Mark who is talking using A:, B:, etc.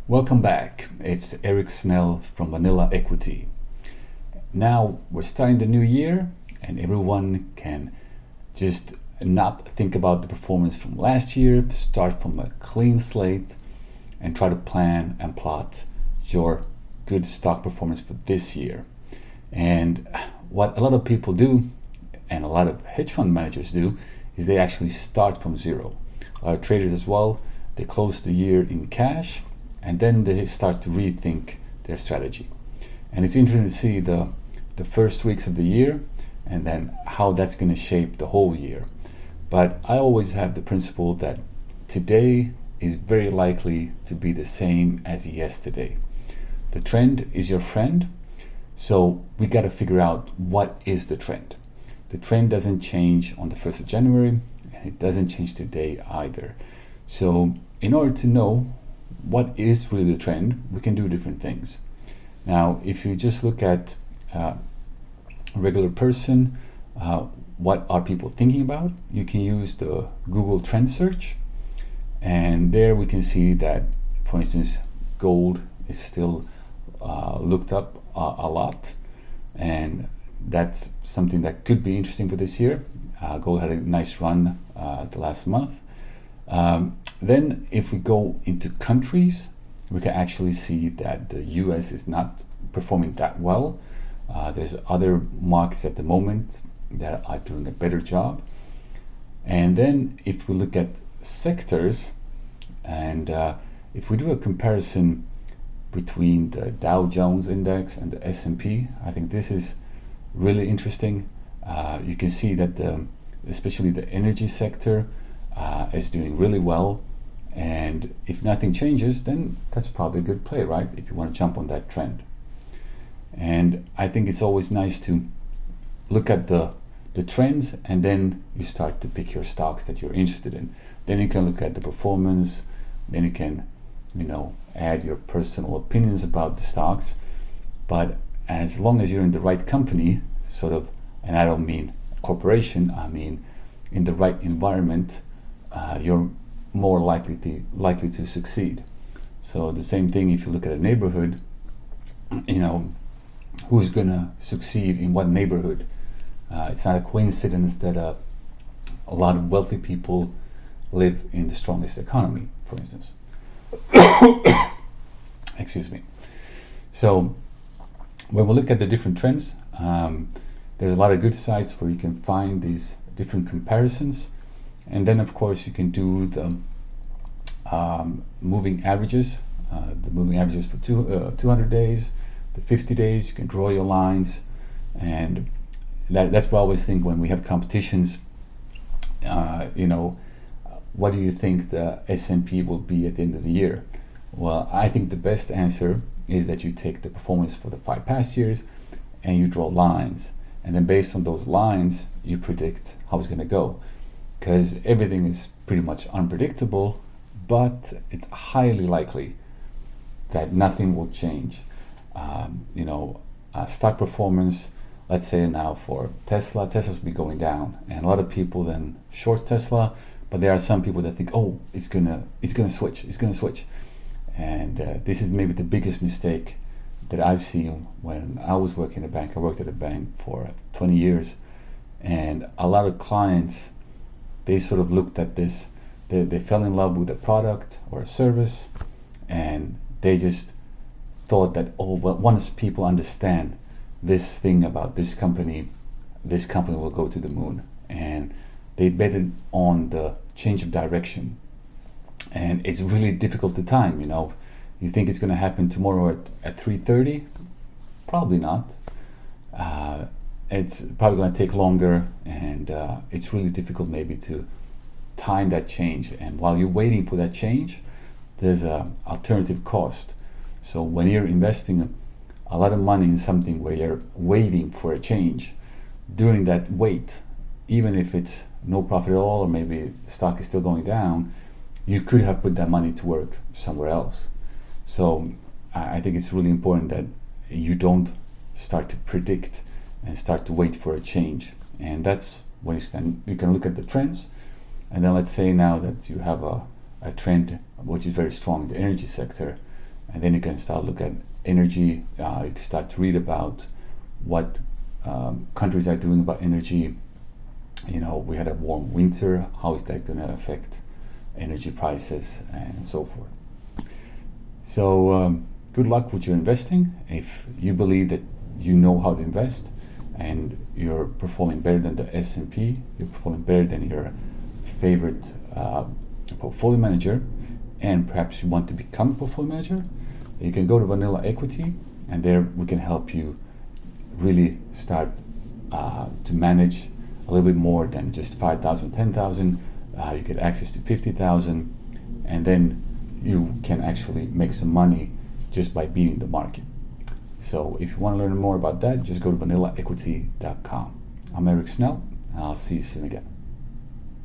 A: Welcome back. It's Eric Snell from Vanilla Equity. Now we're starting the new year and everyone can just not think about the performance from last year, start from a clean slate and try to plan and plot your good stock performance for this year. And what a lot of people do and a lot of hedge fund managers do is they actually start from zero. Traders as well, they close the year in cash and then they start to rethink their strategy. And it's interesting to see the first weeks of the year and then how that's going to shape the whole year. But I always have the principle that today is very likely to be the same as yesterday. The trend is your friend, so we got to figure out what is the trend. The trend doesn't change on the 1st of January and it doesn't change today either. So in order to know what is really the trend, we can do different things. Now, if you just look at a regular person, what are people thinking about? You can use the Google Trend Search, and there we can see that, for instance, gold is still looked up a lot, and that's something that could be interesting for this year. Gold had a nice run the last month. Then if we go into countries, we can actually see that the US is not performing that well. There's other markets at the moment that are doing a better job. And then if we look at sectors, and if we do a comparison between the Dow Jones Index and the S&P, I think this is really interesting. You can see that especially the energy sector is doing really well. And if nothing changes, then that's probably a good play, right? If you want to jump on that trend. And I think it's always nice to look at the trends and then you start to pick your stocks that you're interested in. Then you can look at the performance, then you can, add your personal opinions about the stocks. But as long as you're in the right company, sort of, and I don't mean corporation, I mean in the right environment, you're more likely to succeed. So the same thing if you look at a neighborhood, who's gonna succeed in what neighborhood? It's not a coincidence that a lot of wealthy people live in the strongest economy, for instance. Excuse me. So when we look at the different trends, there's a lot of good sites where you can find these different comparisons. And then, of course, you can do the moving averages, for 200 days, the 50 days. You can draw your lines, and that's what I always think when we have competitions. What do you think the S&P will be at the end of the year? Well, I think the best answer is that you take the performance for the 5 past years and you draw lines, and then based on those lines, you predict how it's going to go. Because everything is pretty much unpredictable, but it's highly likely that nothing will change. Stock performance, let's say now for Tesla's will be going down, and a lot of people then short Tesla, but there are some people that think, oh, it's gonna switch, and this is maybe the biggest mistake that I've seen when I was working at a bank. I worked at a bank for 20 years, and a lot of clients, they sort of looked at this, they fell in love with a product or a service, and they just thought that, once people understand this thing about this company will go to the moon. And they betted on the change of direction. And it's really difficult to time, You think it's going to happen tomorrow at 3:30? Probably not. It's probably going to take longer, and it's really difficult maybe to time that change. And while you're waiting for that change, there's an alternative cost. So when you're investing a lot of money in something where you're waiting for a change, during that wait, even if it's no profit at all, or maybe the stock is still going down, you could have put that money to work somewhere else. So I think it's really important that you don't start to predict and start to wait for a change. And that's when you can look at the trends. And then let's say now that you have a trend which is very strong in the energy sector, and then you can start look at energy. You can start to read about what countries are doing about energy. We had a warm winter. How is that going to affect energy prices and so forth? So good luck with your investing. If you believe that you know how to invest and you're performing better than the S&P, you're performing better than your favorite portfolio manager, and perhaps you want to become a portfolio manager, you can go to Vanilla Equity, and there we can help you really start to manage a little bit more than just 5,000, 10,000. You get access to 50,000, and then you can actually make some money just by beating the market. So if you want to learn more about that, just go to vanillaequity.com. I'm Eric Snell, and I'll see you soon again.